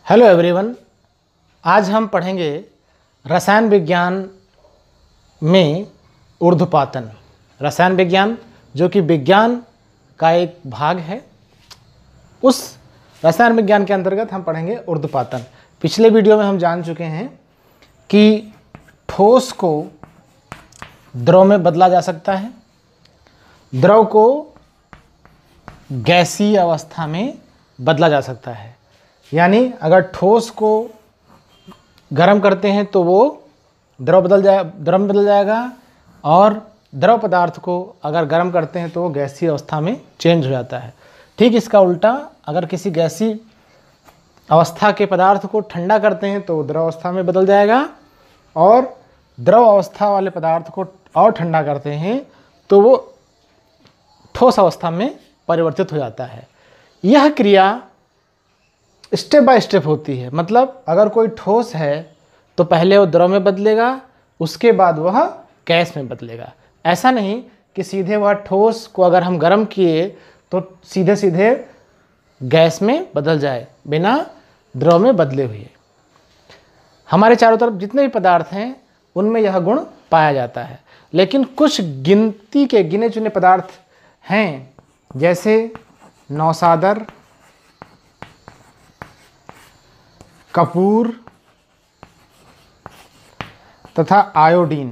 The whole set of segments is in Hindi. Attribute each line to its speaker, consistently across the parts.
Speaker 1: Hello everyone. आज हम पढ़ेंगे रसायन विज्ञान में ऊर्ध्वपातन। रसायन विज्ञान जो कि विज्ञान का एक भाग है, उस रसायन विज्ञान के अंतर्गत हम पढ़ेंगे ऊर्ध्वपातन। पिछले वीडियो में हम जान चुके हैं कि ठोस को द्रव में बदला जा सकता है, द्रव को गैसीय अवस्था में बदला जा सकता है। यानी अगर ठोस को गर्म करते हैं तो वो द्रव में बदल जाएगा, और द्रव पदार्थ को अगर गर्म करते हैं तो वो गैसीय अवस्था में चेंज हो जाता है। ठीक इसका उल्टा, अगर किसी गैसीय अवस्था के पदार्थ को ठंडा करते हैं तो वो द्रव अवस्था में बदल जाएगा, और द्रव अवस्था वाले पदार्थ को और ठंडा करते हैं तो वो ठोस अवस्था में परिवर्तित हो जाता है। यह क्रिया स्टेप बाय स्टेप होती है। मतलब अगर कोई ठोस है तो पहले वो द्रव में बदलेगा, उसके बाद वह गैस में बदलेगा। ऐसा नहीं कि सीधे वह ठोस को अगर हम गर्म किए तो सीधे सीधे गैस में बदल जाए बिना द्रव में बदले हुए। हमारे चारों तरफ जितने भी पदार्थ हैं उनमें यह गुण पाया जाता है, लेकिन कुछ गिनती के गिने चुने पदार्थ हैं, जैसे नौसादर, कपूर तथा आयोडीन।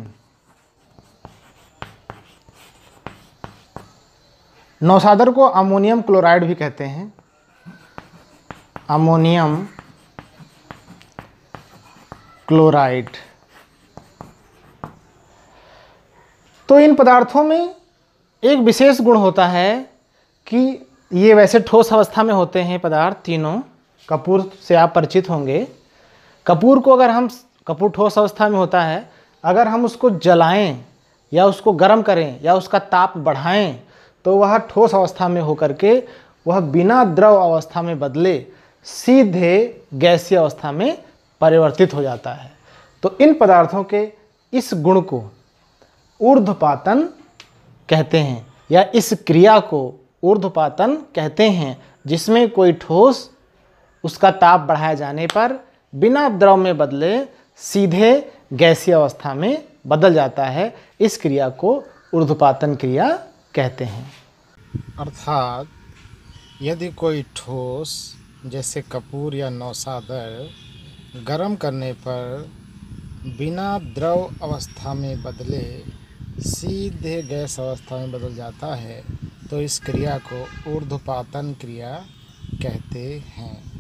Speaker 1: नौसादर को अमोनियम क्लोराइड भी कहते हैं, अमोनियम क्लोराइड। तो इन पदार्थों में एक विशेष गुण होता है कि ये वैसे ठोस अवस्था में होते हैं पदार्थ तीनों। कपूर से आप परिचित होंगे। कपूर को अगर हम, कपूर ठोस अवस्था में होता है, अगर हम उसको जलाएं या उसको गर्म करें या उसका ताप बढ़ाएं तो वह ठोस अवस्था में होकर के वह बिना द्रव अवस्था में बदले सीधे गैसीय अवस्था में परिवर्तित हो जाता है। तो इन पदार्थों के इस गुण को ऊर्ध्वपातन कहते हैं, या इस क्रिया को ऊर्ध्वपातन कहते हैं, जिसमें कोई ठोस उसका ताप बढ़ाए जाने पर बिना द्रव में बदले सीधे गैसीय अवस्था में बदल जाता है। इस क्रिया को ऊर्ध्वपातन क्रिया कहते हैं।
Speaker 2: अर्थात यदि कोई ठोस जैसे कपूर या नौसादर गर्म करने पर बिना द्रव अवस्था में बदले सीधे गैस अवस्था में बदल जाता है तो इस क्रिया को ऊर्ध्वपातन क्रिया कहते हैं।